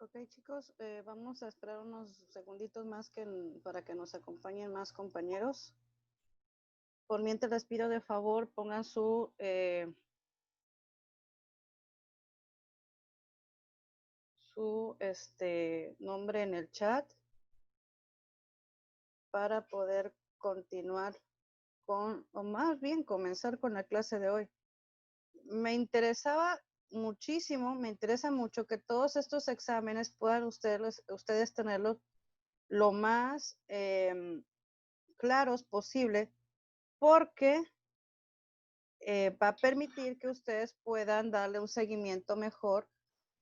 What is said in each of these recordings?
Ok, chicos, vamos a esperar unos segunditos más para que nos acompañen más compañeros. Por mientras les pido de favor, pongan su nombre en el chat para poder continuar o más bien comenzar con la clase de hoy. Me interesa mucho que todos estos exámenes puedan ustedes tenerlos lo más claros posible, porque va a permitir que ustedes puedan darle un seguimiento mejor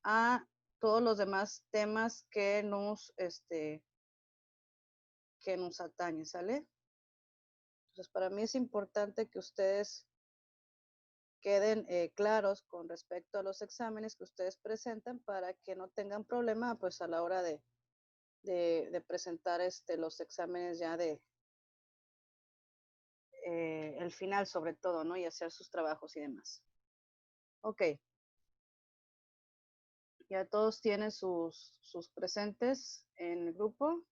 a todos los demás temas que nos atañen, ¿sale? Entonces, para mí es importante que ustedes queden claros con respecto a los exámenes que ustedes presentan para que no tengan problema pues a la hora de presentar los exámenes ya de el final sobre todo, ¿no? Y hacer sus trabajos y demás. Ok. Ya todos tienen sus presentes en el grupo.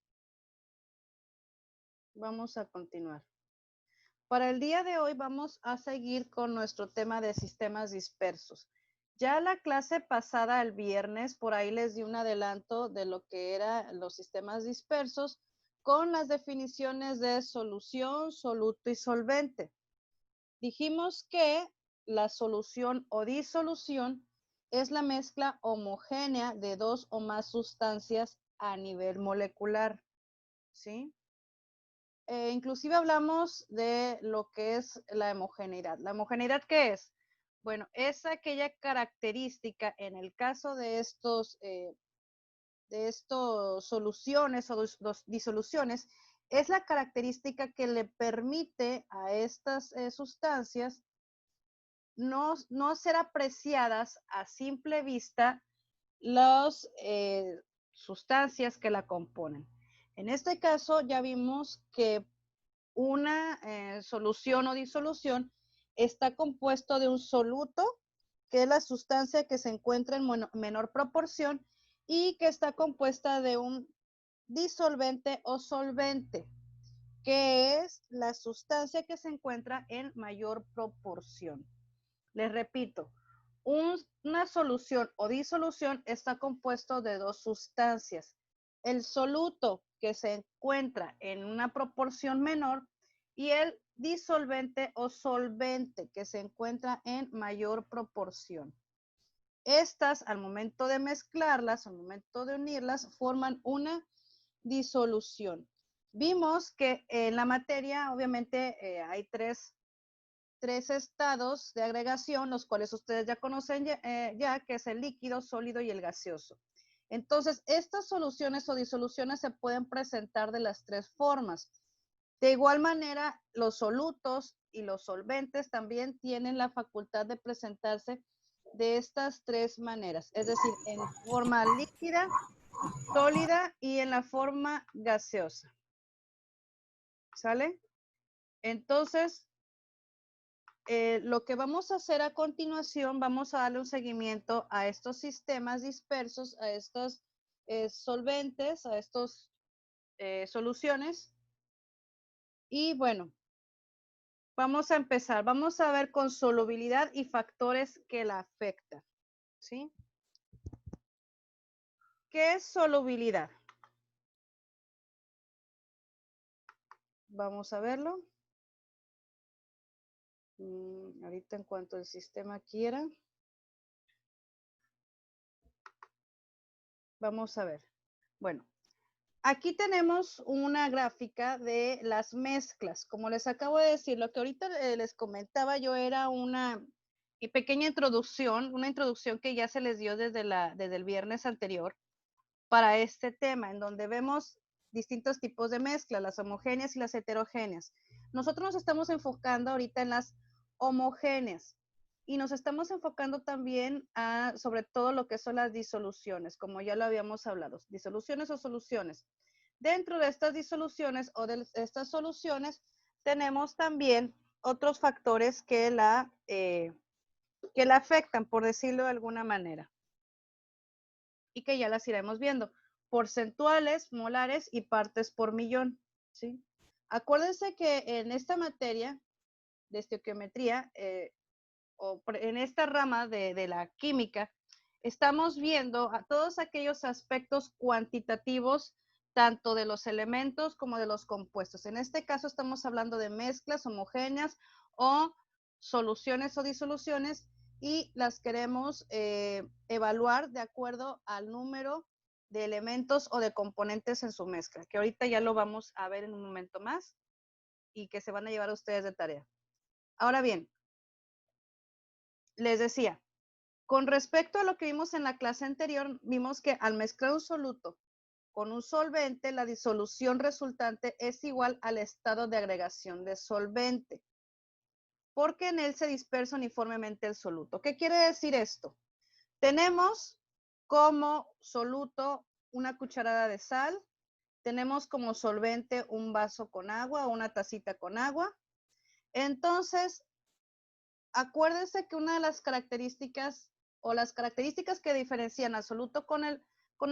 Vamos a continuar. Para el día de hoy vamos a seguir con nuestro tema de sistemas dispersos. Ya la clase pasada, el viernes, por ahí les di un adelanto de lo que eran los sistemas dispersos con las definiciones de solución, soluto y solvente. Dijimos que la solución o disolución es la mezcla homogénea de dos o más sustancias a nivel molecular, ¿sí? Inclusive hablamos de lo que es la homogeneidad. ¿La homogeneidad qué es? Bueno, es aquella característica en el caso de estos soluciones o disoluciones, es la característica que le permite a estas sustancias no ser apreciadas a simple vista las sustancias que la componen. En este caso ya vimos que una solución o disolución está compuesto de un soluto, que es la sustancia que se encuentra en menor proporción, y que está compuesta de un disolvente o solvente, que es la sustancia que se encuentra en mayor proporción. Les repito, una solución o disolución está compuesto de dos sustancias. El soluto, que se encuentra en una proporción menor, y el disolvente o solvente, que se encuentra en mayor proporción. Estas, al momento de mezclarlas, al momento de unirlas, forman una disolución. Vimos que en la materia, obviamente, hay tres estados de agregación, los cuales ustedes ya conocen ya, que es el líquido, sólido y el gaseoso. Entonces, estas soluciones o disoluciones se pueden presentar de las tres formas. De igual manera, los solutos y los solventes también tienen la facultad de presentarse de estas tres maneras, es decir, en forma líquida, sólida y en la forma gaseosa. ¿Sale? Entonces, lo que vamos a hacer a continuación, vamos a darle un seguimiento a estos sistemas dispersos, a estos solventes, a estos soluciones. Y bueno, vamos a empezar. Vamos a ver con solubilidad y factores que la afectan, ¿sí? ¿Qué es solubilidad? Vamos a verlo. Ahorita en cuanto el sistema quiera. Vamos a ver. Bueno, aquí tenemos una gráfica de las mezclas. Como les acabo de decir, lo que ahorita les comentaba yo era una pequeña introducción, una introducción que ya se les dio desde el viernes anterior para este tema, en donde vemos distintos tipos de mezclas, las homogéneas y las heterogéneas. Nosotros nos estamos enfocando ahorita en las homogéneas y nos estamos enfocando también a sobre todo lo que son las disoluciones, como ya lo habíamos hablado, disoluciones o soluciones. Dentro de estas disoluciones o de estas soluciones tenemos también otros factores que la afectan, por decirlo de alguna manera. y que ya las iremos viendo. Porcentuales, molares y partes por millón, ¿sí? Acuérdense que en esta materia de estequiometría, en esta rama de la química, estamos viendo a todos aquellos aspectos cuantitativos, tanto de los elementos como de los compuestos. En este caso estamos hablando de mezclas homogéneas o soluciones o disoluciones y las queremos evaluar de acuerdo al número de elementos o de componentes en su mezcla, que ahorita ya lo vamos a ver en un momento más y que se van a llevar a ustedes de tarea. Ahora bien, les decía, con respecto a lo que vimos en la clase anterior, vimos que al mezclar un soluto con un solvente, la disolución resultante es igual al estado de agregación de solvente, porque en él se dispersa uniformemente el soluto. ¿Qué quiere decir esto? Tenemos como soluto una cucharada de sal, tenemos como solvente un vaso con agua o una tacita con agua. Entonces, acuérdense que una de las características o las características que diferencian al soluto con el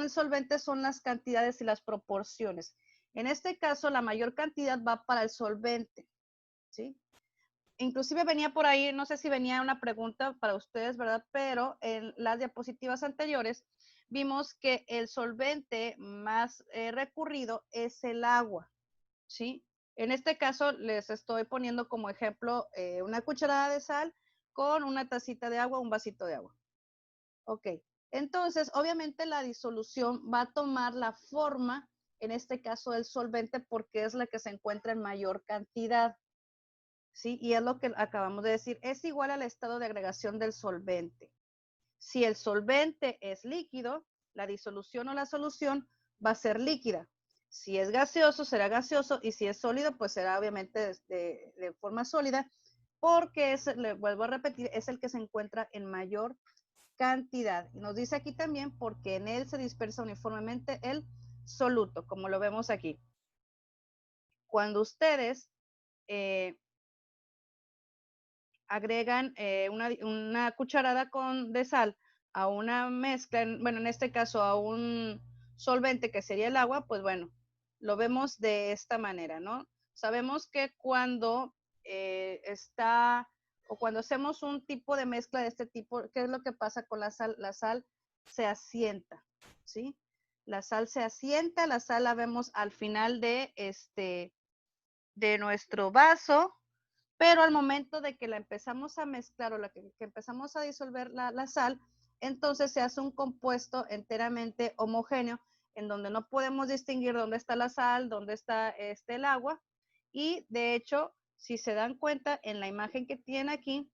solvente son las cantidades y las proporciones. En este caso, la mayor cantidad va para el solvente, ¿sí? Inclusive venía por ahí, no sé si venía una pregunta para ustedes, ¿verdad? Pero en las diapositivas anteriores vimos que el solvente más recurrido es el agua, ¿sí? En este caso les estoy poniendo como ejemplo una cucharada de sal con una tacita de agua, un vasito de agua. Ok, entonces obviamente la disolución va a tomar la forma, en este caso del solvente, porque es la que se encuentra en mayor cantidad, ¿sí? Y es lo que acabamos de decir, es igual al estado de agregación del solvente. Si el solvente es líquido, la disolución o la solución va a ser líquida. Si es gaseoso, será gaseoso, y si es sólido, pues será obviamente de forma sólida, porque le vuelvo a repetir, es el que se encuentra en mayor cantidad. Y nos dice aquí también porque en él se dispersa uniformemente el soluto, como lo vemos aquí. Cuando ustedes agregan una cucharada de sal a una mezcla, bueno, en este caso a un solvente que sería el agua, pues bueno, lo vemos de esta manera, ¿no? Sabemos que cuando cuando hacemos un tipo de mezcla de este tipo, ¿qué es lo que pasa con la sal? La sal se asienta, ¿sí? La sal se asienta, la sal la vemos al final de nuestro vaso, pero al momento de que la empezamos a mezclar o que empezamos a disolver la sal, entonces se hace un compuesto enteramente homogéneo en donde no podemos distinguir dónde está la sal, dónde está el agua, y de hecho, si se dan cuenta en la imagen que tiene aquí,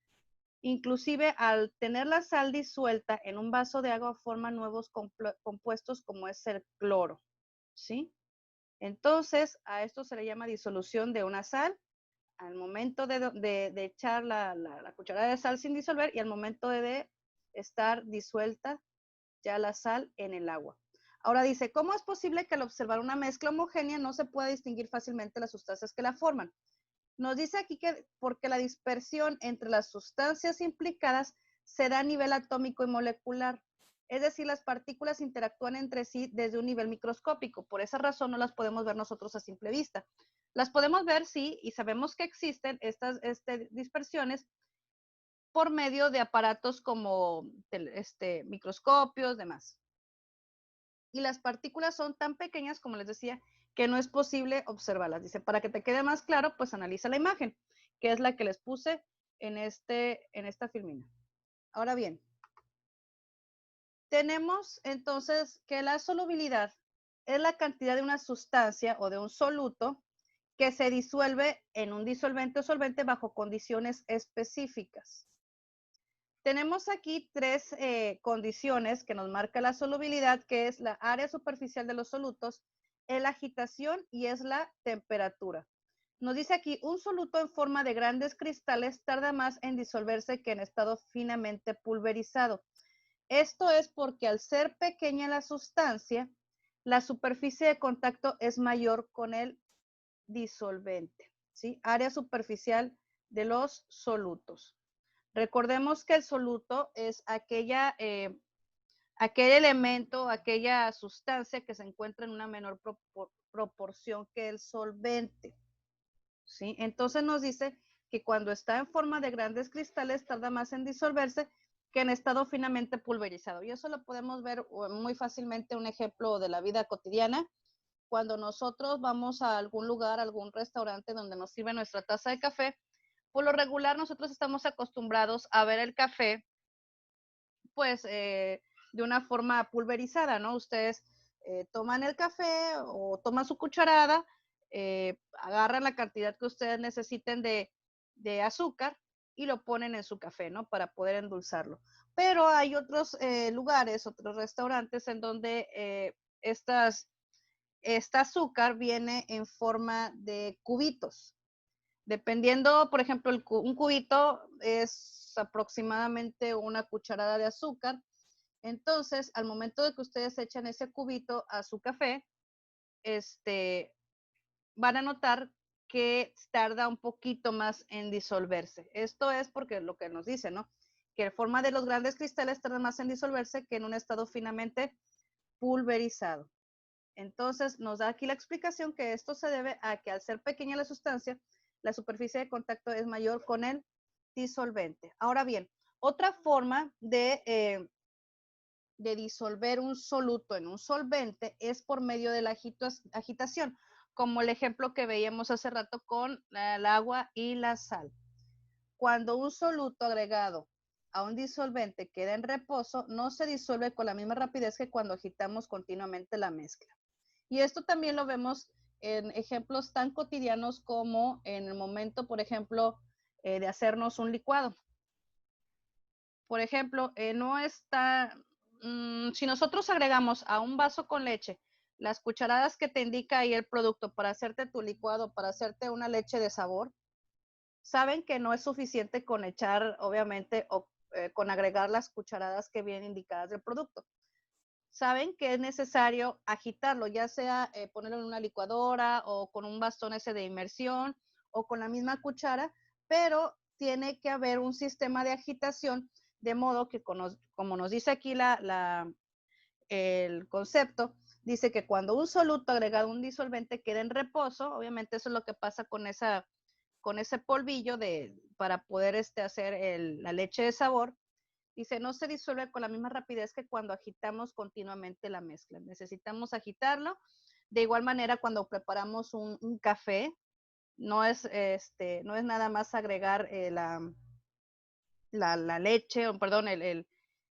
inclusive al tener la sal disuelta en un vaso de agua forma nuevos compuestos como es el cloro, ¿sí? Entonces, a esto se le llama disolución de una sal al momento de echar la cucharada de sal sin disolver y al momento de estar disuelta ya la sal en el agua. Ahora dice, ¿cómo es posible que al observar una mezcla homogénea no se pueda distinguir fácilmente las sustancias que la forman? Nos dice aquí que porque la dispersión entre las sustancias implicadas se da a nivel atómico y molecular. Es decir, las partículas interactúan entre sí desde un nivel microscópico. Por esa razón no las podemos ver nosotros a simple vista. Las podemos ver, sí, y sabemos que existen estas dispersiones por medio de aparatos como microscopios, demás. Y las partículas son tan pequeñas, como les decía, que no es posible observarlas. Dice, para que te quede más claro, pues analiza la imagen, que es la que les puse en esta filmina. Ahora bien, tenemos entonces que la solubilidad es la cantidad de una sustancia o de un soluto que se disuelve en un disolvente o solvente bajo condiciones específicas. Tenemos aquí tres condiciones que nos marca la solubilidad, que es la área superficial de los solutos, la agitación y es la temperatura. Nos dice aquí, un soluto en forma de grandes cristales tarda más en disolverse que en estado finamente pulverizado. Esto es porque al ser pequeña la sustancia, la superficie de contacto es mayor con el disolvente, ¿sí? Área superficial de los solutos. Recordemos que el soluto es aquella aquel elemento, aquella sustancia que se encuentra en una menor proporción que el solvente, ¿sí? Entonces nos dice que cuando está en forma de grandes cristales tarda más en disolverse que en estado finamente pulverizado. Y eso lo podemos ver muy fácilmente, un ejemplo de la vida cotidiana. Cuando nosotros vamos a algún lugar, algún restaurante donde nos sirve nuestra taza de café, por lo regular nosotros estamos acostumbrados a ver el café, pues, de una forma pulverizada, ¿no? Ustedes toman el café o toman su cucharada, agarran la cantidad que ustedes necesiten de azúcar y lo ponen en su café, ¿no? Para poder endulzarlo. Pero hay otros lugares, otros restaurantes en donde esta azúcar viene en forma de cubitos. Dependiendo, por ejemplo, un cubito es aproximadamente una cucharada de azúcar. Entonces, al momento de que ustedes echan ese cubito a su café, van a notar que tarda un poquito más en disolverse. Esto es porque lo que nos dice, ¿no? Que en forma de los grandes cristales tarda más en disolverse que en un estado finamente pulverizado. Entonces, nos da aquí la explicación que esto se debe a que al ser pequeña la sustancia, la superficie de contacto es mayor con el disolvente. Ahora bien, otra forma de disolver un soluto en un solvente es por medio de la agitación, como el ejemplo que veíamos hace rato con el agua y la sal. Cuando un soluto agregado a un disolvente queda en reposo, no se disuelve con la misma rapidez que cuando agitamos continuamente la mezcla. Y esto también lo vemos en ejemplos tan cotidianos como en el momento, por ejemplo, de hacernos un licuado. Por ejemplo, no está, si nosotros agregamos a un vaso con leche las cucharadas que te indica ahí el producto para hacerte tu licuado, para hacerte una leche de sabor, saben que no es suficiente con echar, obviamente, o con agregar las cucharadas que vienen indicadas del producto. Saben que es necesario agitarlo, ya sea ponerlo en una licuadora o con un bastón ese de inmersión o con la misma cuchara, pero tiene que haber un sistema de agitación de modo que, como nos dice aquí el concepto, dice que cuando un soluto agregado a un disolvente queda en reposo, obviamente eso es lo que pasa con ese polvillo para poder hacer la leche de sabor. Dice, no se disuelve con la misma rapidez que cuando agitamos continuamente la mezcla. Necesitamos agitarlo. De igual manera, cuando preparamos un café, no es nada más agregar la leche, o perdón,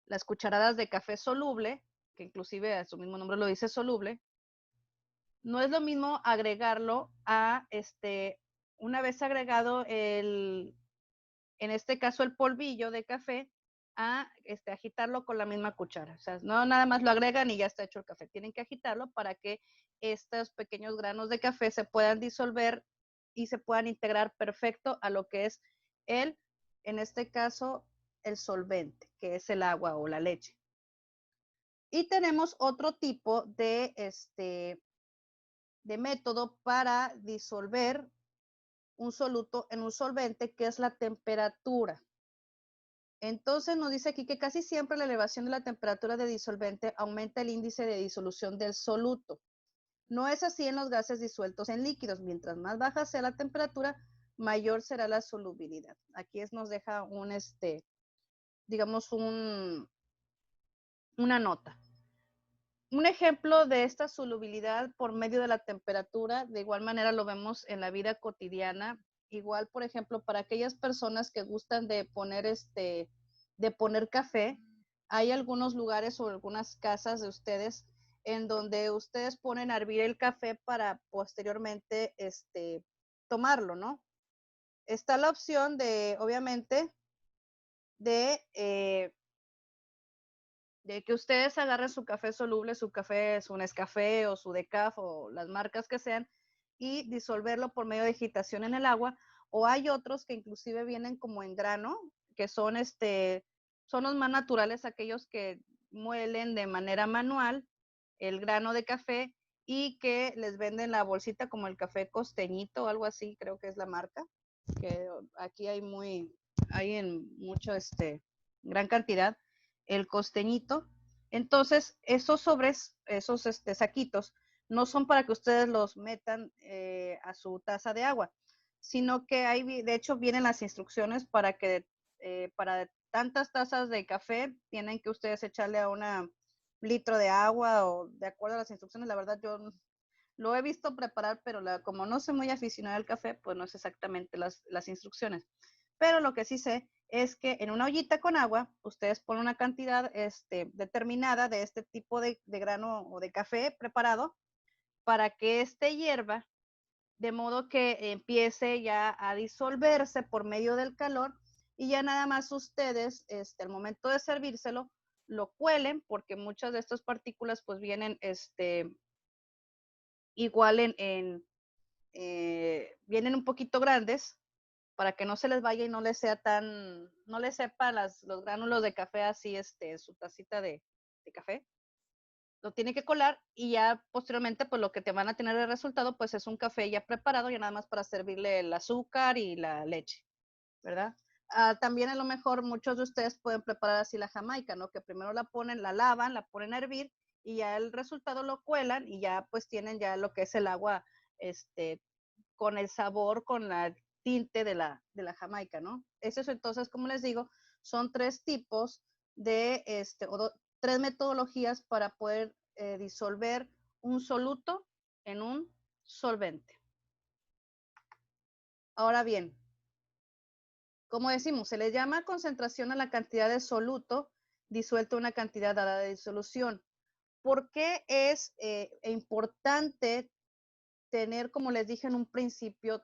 las cucharadas de café soluble, que inclusive a su mismo nombre lo dice soluble. No es lo mismo agregarlo a una vez agregado en este caso el polvillo de café, a agitarlo con la misma cuchara. O sea, no nada más lo agregan y ya está hecho el café. Tienen que agitarlo para que estos pequeños granos de café se puedan disolver y se puedan integrar perfecto a lo que es en este caso, el solvente, que es el agua o la leche. Y tenemos otro tipo de método para disolver un soluto en un solvente, que es la temperatura. Entonces nos dice aquí que casi siempre la elevación de la temperatura de disolvente aumenta el índice de disolución del soluto. No es así en los gases disueltos en líquidos. Mientras más baja sea la temperatura, mayor será la solubilidad. Aquí nos deja digamos, una nota. Un ejemplo de esta solubilidad por medio de la temperatura, de igual manera lo vemos en la vida cotidiana. Igual, por ejemplo, para aquellas personas que gustan de poner café, hay algunos lugares o algunas casas de ustedes en donde ustedes ponen a hervir el café para posteriormente tomarlo, ¿no? Está la opción de, obviamente, de que ustedes agarren su café soluble, su café, su Nescafé o su Decaf o las marcas que sean y disolverlo por medio de agitación en el agua. O hay otros que inclusive vienen como en grano, que son los más naturales, aquellos que muelen de manera manual el grano de café y que les venden la bolsita como el café costeñito o algo así, creo que es la marca, que aquí hay en mucho, gran cantidad, el costeñito, Entonces, esos sobres, esos saquitos, no son para que ustedes los metan a su taza de agua, sino que hay, de hecho, vienen las instrucciones para que para tantas tazas de café tienen que ustedes echarle a una litro de agua o de acuerdo a las instrucciones. La verdad, yo lo he visto preparar, pero como no soy muy aficionada al café, pues no es exactamente las instrucciones. Pero lo que sí sé es que en una ollita con agua, ustedes ponen una cantidad determinada de este tipo de grano o de café preparado para que este hierva, de modo que empiece ya a disolverse por medio del calor y ya nada más ustedes, al momento de servírselo, lo cuelen porque muchas de estas partículas pues vienen igual vienen un poquito grandes para que no se les vaya y no les sea no les sepa los gránulos de café así, su tacita de café. Lo tiene que colar y ya posteriormente, pues lo que te van a tener de resultado, pues es un café ya preparado, ya nada más para servirle el azúcar y la leche, ¿verdad? También a lo mejor muchos de ustedes pueden preparar así la jamaica, ¿no? Que primero la ponen, la lavan, la ponen a hervir y ya el resultado lo cuelan y ya pues tienen ya lo que es el agua, con el sabor, con la tinte de la jamaica, ¿no? Eso es entonces, como les digo, son tres tipos de, tres metodologías para poder disolver un soluto en un solvente. Ahora bien, como decimos, se le llama concentración a la cantidad de soluto disuelto en una cantidad dada de disolución. ¿Por qué es importante tener, como les dije en un principio,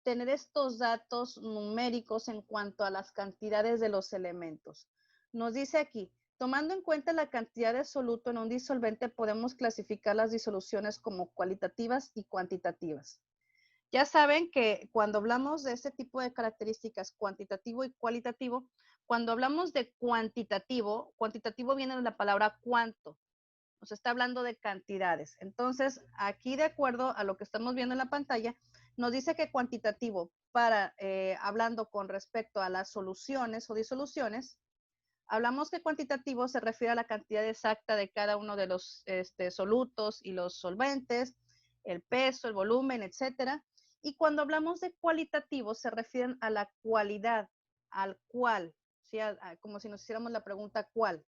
tener estos datos numéricos en cuanto a las cantidades de los elementos? Nos dice aquí, tomando en cuenta la cantidad de soluto en un disolvente, podemos clasificar las disoluciones como cualitativas y cuantitativas. Ya saben que cuando hablamos de este tipo de características, cuantitativo y cualitativo, cuando hablamos de cuantitativo, cuantitativo viene de la palabra cuánto, nos está hablando de cantidades. Entonces, aquí de acuerdo a lo que estamos viendo en la pantalla, nos dice que cuantitativo, hablando con respecto a las soluciones o disoluciones, hablamos que cuantitativo se refiere a la cantidad exacta de cada uno de los solutos y los solventes, el peso, el volumen, etcétera. Y cuando hablamos de cualitativo, se refieren a la cualidad, al cual, ¿sí? Como si nos hiciéramos la pregunta ¿cuál?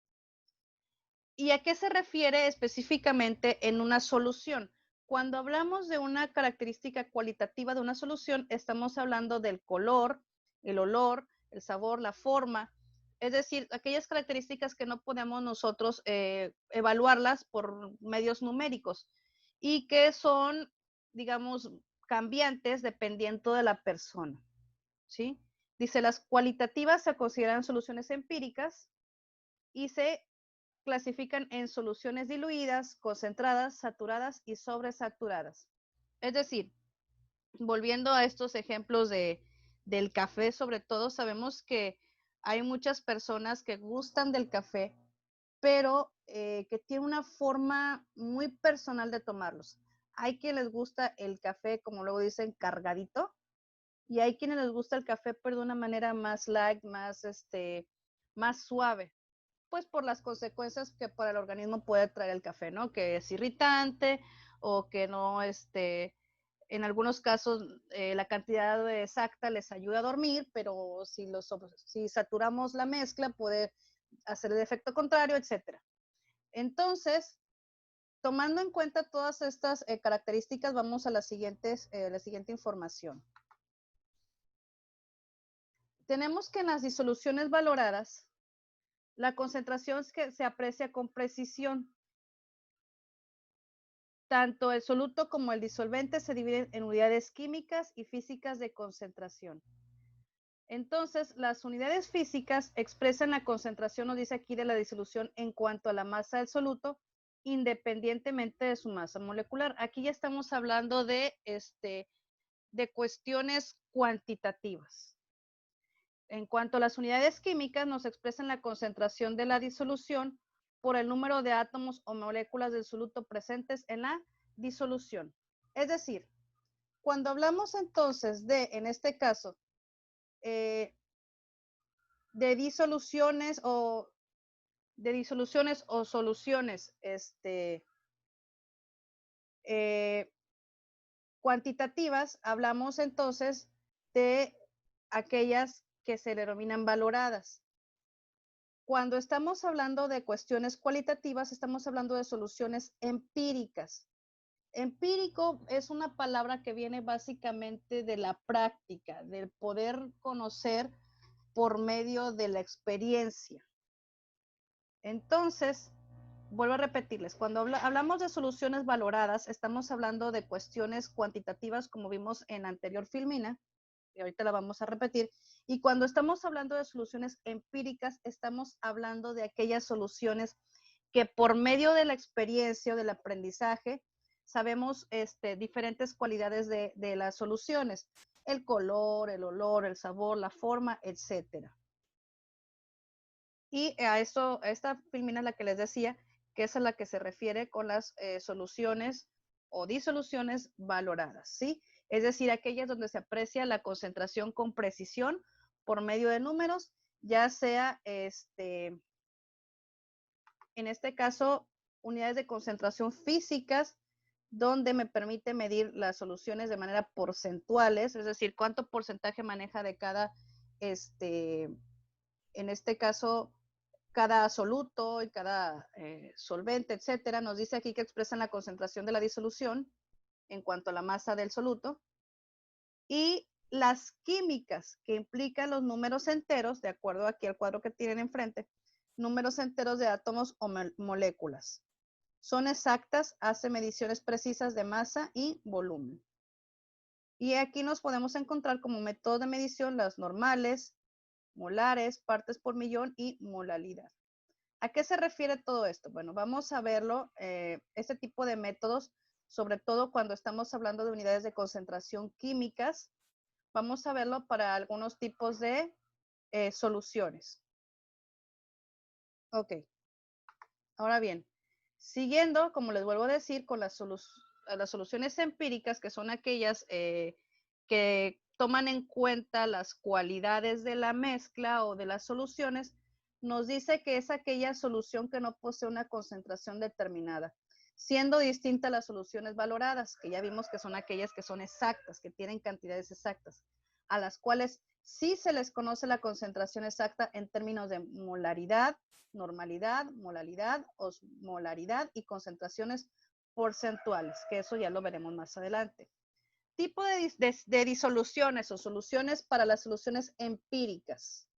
¿Y a qué se refiere específicamente en una solución? Cuando hablamos de una característica cualitativa de una solución, estamos hablando del color, el olor, el sabor, la forma, es decir, aquellas características que no podemos nosotros evaluarlas por medios numéricos y que son, digamos, cambiantes dependiendo de la persona, ¿sí? Dice, las cualitativas se consideran soluciones empíricas y se clasifican en soluciones diluidas, concentradas, saturadas y sobresaturadas. Es decir, volviendo a estos ejemplos del café, sobre todo, sabemos que hay muchas personas que gustan del café, pero que tienen una forma muy personal de tomarlos. Hay quienes les gusta el café, como luego dicen, cargadito, y hay quienes les gusta el café, pero de una manera más light, más suave, pues por las consecuencias que para el organismo puede traer el café, ¿no? Que es irritante o que no, en algunos casos la cantidad exacta les ayuda a dormir, pero si saturamos la mezcla puede hacer el efecto contrario, etcétera. Entonces, tomando en cuenta todas estas características, vamos a la siguiente información. Tenemos que en las disoluciones valoradas, la concentración que se aprecia con precisión. Tanto el soluto como el disolvente se dividen en unidades químicas y físicas de concentración. Entonces, las unidades físicas expresan la concentración, nos dice aquí, de la disolución en cuanto a la masa del soluto, independientemente de su masa molecular. Aquí ya estamos hablando de cuestiones cuantitativas. En cuanto a las unidades químicas, nos expresan la concentración de la disolución por el número de átomos o moléculas del soluto presentes en la disolución. Es decir, cuando hablamos entonces en este caso, de disoluciones o disoluciones o soluciones cuantitativas, hablamos entonces de aquellas que se denominan valoradas. Cuando estamos hablando de cuestiones cualitativas, estamos hablando de soluciones empíricas. Empírico es una palabra que viene básicamente de la práctica, del poder conocer por medio de la experiencia. Entonces, vuelvo a repetirles, cuando hablamos de soluciones valoradas, estamos hablando de cuestiones cuantitativas, como vimos en la anterior filmina, y ahorita la vamos a repetir, y cuando estamos hablando de soluciones empíricas, estamos hablando de aquellas soluciones que por medio de la experiencia o del aprendizaje, sabemos diferentes cualidades de las soluciones, el color, el olor, el sabor, la forma, etcétera. Y a esta filmina es la que les decía, que es a la que se refiere con las soluciones o disoluciones valoradas, ¿sí? Es decir, aquellas donde se aprecia la concentración con precisión por medio de números, ya sea, en este caso, unidades de concentración físicas, donde me permite medir las soluciones de manera porcentuales, es decir, cuánto porcentaje maneja de cada, en este caso, cada soluto y cada solvente, etcétera. Nos dice aquí que expresan la concentración de la disolución en cuanto a la masa del soluto. Y las químicas que implican los números enteros, de acuerdo aquí al cuadro que tienen enfrente, números enteros de átomos o moléculas. Son exactas, hace mediciones precisas de masa y volumen. Y aquí nos podemos encontrar como método de medición las normales, molares, partes por millón y molalidad. ¿A qué se refiere todo esto? Bueno, vamos a verlo, este tipo de métodos, sobre todo cuando estamos hablando de unidades de concentración químicas, vamos a verlo para algunos tipos de soluciones. Ok. Ahora bien, siguiendo, como les vuelvo a decir, con las soluciones empíricas, que son aquellas que toman en cuenta las cualidades de la mezcla o de las soluciones, nos dice que es aquella solución que no posee una concentración determinada, siendo distinta a las soluciones valoradas, que ya vimos que son aquellas que son exactas, que tienen cantidades exactas, a las cuales sí se les conoce la concentración exacta en términos de molaridad, normalidad, molalidad, osmolaridad y concentraciones porcentuales, que eso ya lo veremos más adelante. Tipo de disoluciones o soluciones para las soluciones empíricas.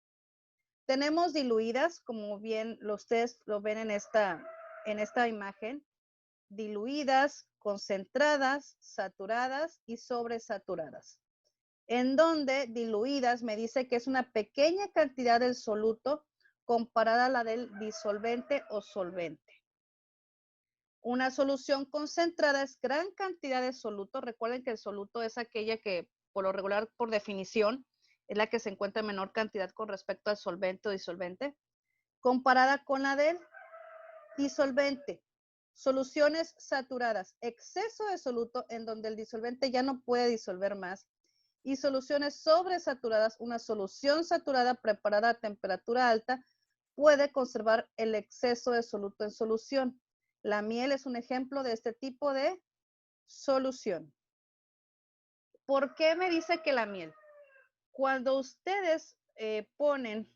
Tenemos diluidas, como bien ustedes lo ven en esta imagen, diluidas, concentradas, saturadas y sobresaturadas. En donde diluidas me dice que es una pequeña cantidad del soluto comparada a la del disolvente o solvente. Una solución concentrada es gran cantidad de soluto. Recuerden que el soluto es aquella que, por lo regular, por definición, es la que se encuentra en menor cantidad con respecto al solvente o disolvente, comparada con la del disolvente. Soluciones saturadas, exceso de soluto en donde el disolvente ya no puede disolver más. Y soluciones sobresaturadas, una solución saturada preparada a temperatura alta puede conservar el exceso de soluto en solución. La miel es un ejemplo de este tipo de solución. ¿Por qué me dice que la miel? Cuando ustedes ponen,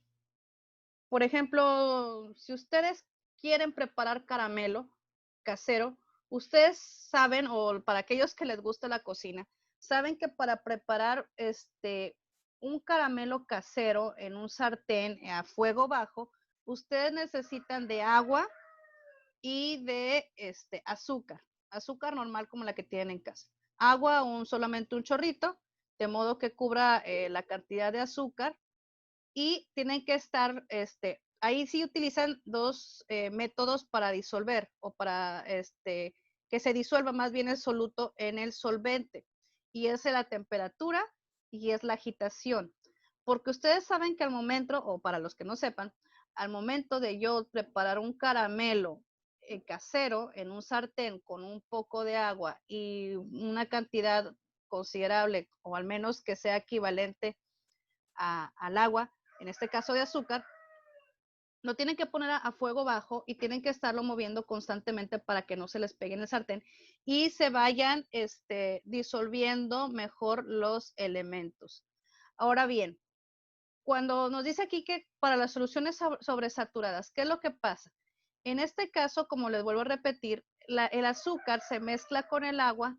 por ejemplo, si ustedes quieren preparar caramelo casero, ustedes saben, o para aquellos que les gusta la cocina, saben que para preparar un caramelo casero en un sartén a fuego bajo, ustedes necesitan de agua y de azúcar normal como la que tienen en casa. Agua, solamente un chorrito, de modo que cubra la cantidad de azúcar, y tienen que estar, ahí sí utilizan dos métodos para disolver o para que se disuelva más bien el soluto en el solvente, y es la temperatura y es la agitación. Porque ustedes saben que al momento, o para los que no sepan, al momento de yo preparar un caramelo casero en un sartén con un poco de agua y una cantidad considerable, o al menos que sea equivalente al agua, en este caso de azúcar, lo tienen que poner a fuego bajo y tienen que estarlo moviendo constantemente para que no se les pegue en el sartén y se vayan disolviendo mejor los elementos. Ahora bien, cuando nos dice aquí que para las soluciones sobresaturadas, ¿qué es lo que pasa? En este caso, como les vuelvo a repetir, el azúcar se mezcla con el agua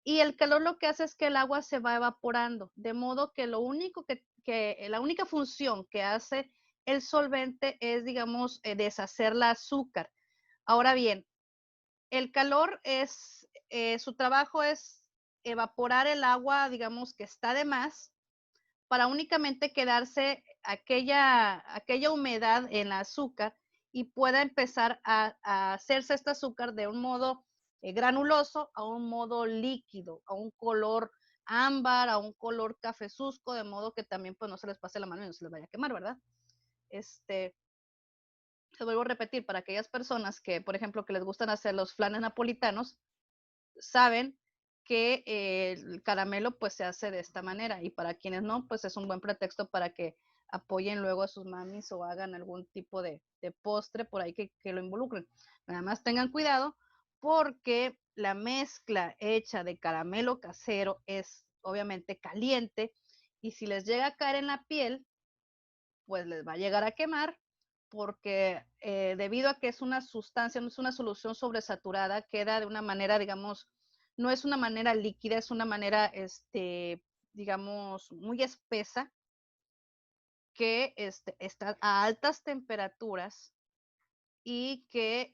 y el calor lo que hace es que el agua se va evaporando, de modo que lo único la única función que hace el solvente es, digamos, deshacer la azúcar. Ahora bien, el calor su trabajo es evaporar el agua, digamos, que está de más, para únicamente quedarse aquella humedad en el azúcar y pueda empezar a hacerse este azúcar de un modo granuloso a un modo líquido, a un color ámbar, a un color cafezusco, de modo que también pues no se les pase la mano y no se les vaya a quemar, ¿verdad? Te vuelvo a repetir, para aquellas personas que, por ejemplo, que les gustan hacer los flanes napolitanos, saben que el caramelo pues se hace de esta manera y para quienes no, pues es un buen pretexto para que apoyen luego a sus mamis o hagan algún tipo de postre por ahí que lo involucren. Nada más tengan cuidado porque la mezcla hecha de caramelo casero es obviamente caliente y si les llega a caer en la piel, pues les va a llegar a quemar porque debido a que es una sustancia, no es una solución sobresaturada, queda de una manera, digamos, no es una manera líquida, es una manera, digamos, muy espesa, que está a altas temperaturas y que,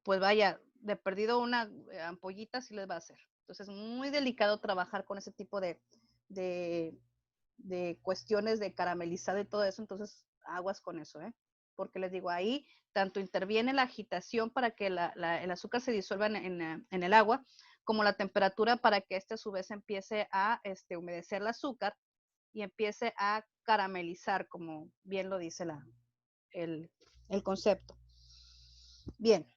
pues vaya, de perdido una ampollita sí les va a hacer. Entonces es muy delicado trabajar con ese tipo de, de cuestiones de caramelizado y todo eso, entonces aguas con eso, ¿eh? Porque les digo, ahí tanto interviene la agitación para que el azúcar se disuelva en el agua, como la temperatura para que a su vez empiece a humedecer el azúcar y empiece a caramelizar, como bien lo dice el, el concepto. Bien,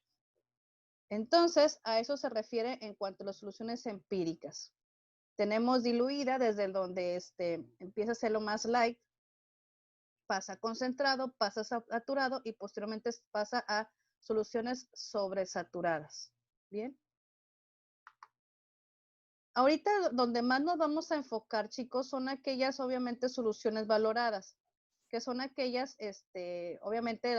entonces a eso se refiere en cuanto a las soluciones empíricas. Tenemos diluida desde donde empieza a ser lo más light, pasa a concentrado, pasa a saturado y posteriormente pasa a soluciones sobresaturadas. Bien. Ahorita donde más nos vamos a enfocar, chicos, son aquellas obviamente soluciones valoradas, que son aquellas, obviamente,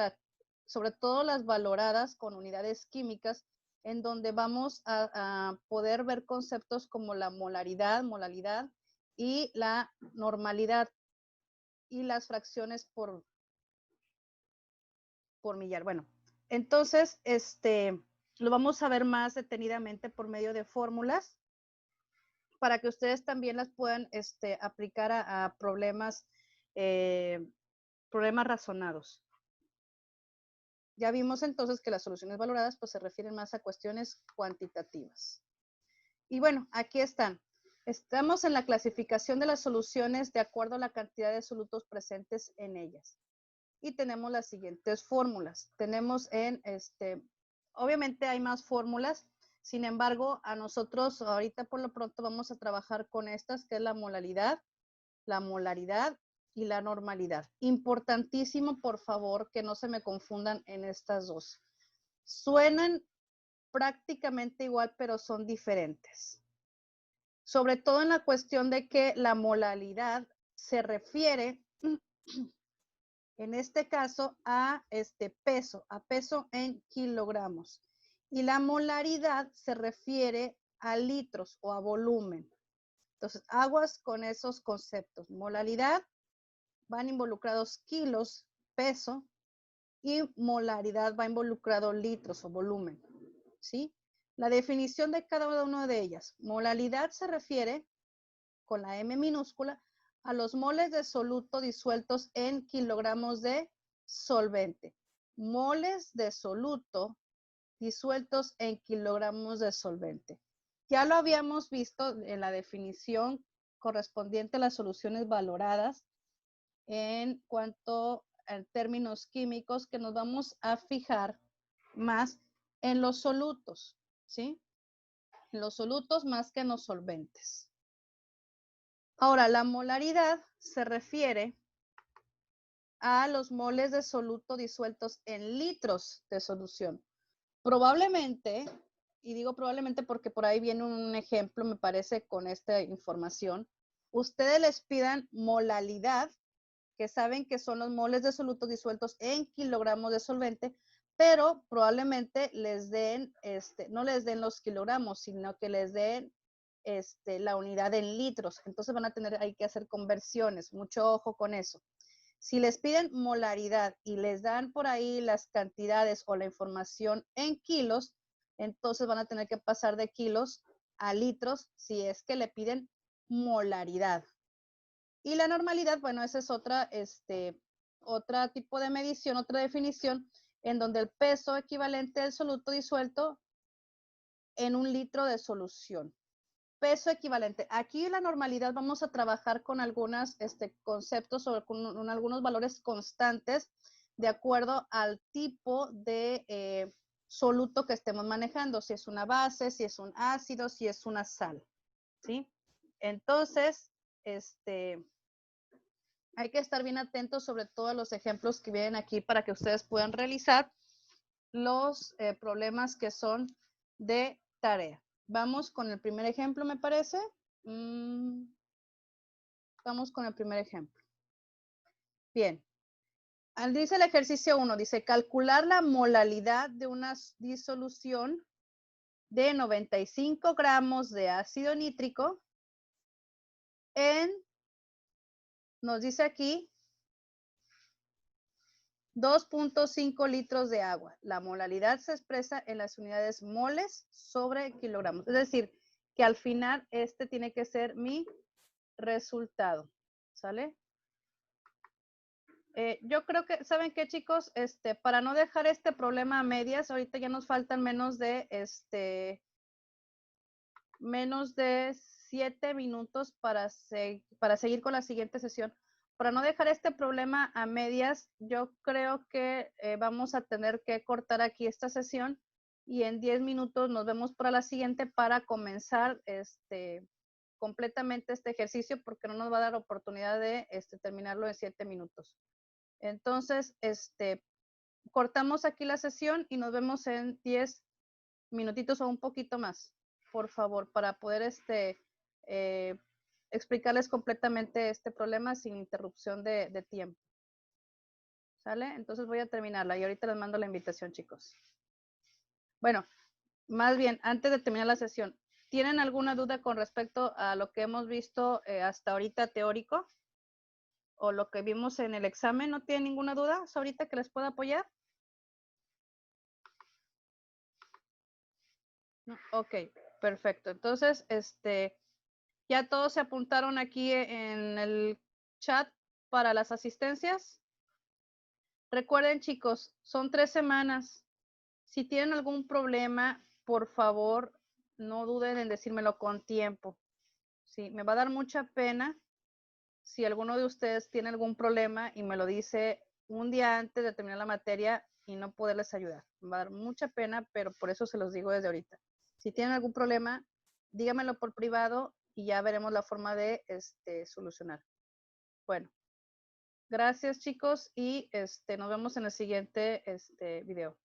sobre todo las valoradas con unidades químicas, en donde vamos a poder ver conceptos como la molaridad, molalidad y la normalidad y las fracciones por millar. Bueno, entonces, lo vamos a ver más detenidamente por medio de fórmulas para que ustedes también las puedan aplicar a problemas, problemas razonados. Ya vimos entonces que las soluciones valoradas pues se refieren más a cuestiones cuantitativas. Y bueno, aquí están. Estamos en la clasificación de las soluciones de acuerdo a la cantidad de solutos presentes en ellas. Y tenemos las siguientes fórmulas. Tenemos obviamente hay más fórmulas, sin embargo, a nosotros ahorita por lo pronto vamos a trabajar con estas, que es la molaridad y la normalidad. Importantísimo, por favor, que no se me confundan en estas dos. Suenan prácticamente igual, pero son diferentes. Sobre todo en la cuestión de que la molaridad se refiere en este caso a peso en kilogramos. Y la molaridad se refiere a litros o a volumen. Entonces, aguas con esos conceptos. Molaridad, van involucrados kilos, peso, y molaridad va involucrado litros o volumen. ¿Sí? La definición de cada una de ellas. Molaridad se refiere, con la M minúscula, a los moles de soluto disueltos en kilogramos de solvente. Moles de soluto disueltos en kilogramos de solvente. Ya lo habíamos visto en la definición correspondiente a las soluciones valoradas en cuanto a términos químicos, que nos vamos a fijar más en los solutos, ¿sí? En los solutos más que en los solventes. Ahora, la molaridad se refiere a los moles de soluto disueltos en litros de solución. Probablemente, y digo probablemente porque por ahí viene un ejemplo, me parece, con esta información, ustedes les pidan molalidad, que saben que son los moles de soluto disueltos en kilogramos de solvente, pero probablemente les den, no les den los kilogramos, sino que les den la unidad en litros. Entonces van a tener ahí que hacer conversiones. Mucho ojo con eso. Si les piden molaridad y les dan por ahí las cantidades o la información en kilos, entonces van a tener que pasar de kilos a litros si es que le piden molaridad. Y la normalidad, bueno, esa es otra tipo de medición, otra definición, en donde el peso equivalente del soluto disuelto en un litro de solución. Peso equivalente. Aquí en la normalidad vamos a trabajar con algunos conceptos o con algunos valores constantes de acuerdo al tipo de soluto que estemos manejando, si es una base, si es un ácido, si es una sal, ¿sí? Entonces, hay que estar bien atentos sobre todos los ejemplos que vienen aquí para que ustedes puedan realizar los problemas que son de tarea. Vamos con el primer ejemplo, me parece. Vamos con el primer ejemplo. Bien. Dice el ejercicio 1, dice calcular la molalidad de una disolución de 95 gramos de ácido nítrico en, nos dice aquí, 2.5 litros de agua. La molalidad se expresa en las unidades moles sobre kilogramos. Es decir, que al final este tiene que ser mi resultado. ¿Sale? Yo creo que, ¿saben qué, chicos? Para no dejar este problema a medias, ahorita ya nos faltan menos de 7 minutos para seguir con la siguiente sesión. Para no dejar este problema a medias, yo creo que vamos a tener que cortar aquí esta sesión y en 10 minutos nos vemos para la siguiente para comenzar completamente este ejercicio porque no nos va a dar oportunidad de terminarlo en 7 minutos. Entonces, cortamos aquí la sesión y nos vemos en 10 minutitos o un poquito más, por favor, para poder explicarles completamente este problema sin interrupción de tiempo. ¿Sale? Entonces voy a terminarla y ahorita les mando la invitación, chicos. Bueno, más bien, antes de terminar la sesión, ¿tienen alguna duda con respecto a lo que hemos visto hasta ahorita teórico? ¿O lo que vimos en el examen? ¿No tienen ninguna duda hasta ahorita que les pueda apoyar? Ok, perfecto. Entonces, ya todos se apuntaron aquí en el chat para las asistencias. Recuerden, chicos, son 3 semanas. Si tienen algún problema, por favor, no duden en decírmelo con tiempo. Sí, me va a dar mucha pena si alguno de ustedes tiene algún problema y me lo dice un día antes de terminar la materia y no poderles ayudar. Me va a dar mucha pena, pero por eso se los digo desde ahorita. Si tienen algún problema, dígamelo por privado y ya veremos la forma de solucionar. Bueno, gracias, chicos, y nos vemos en el siguiente video.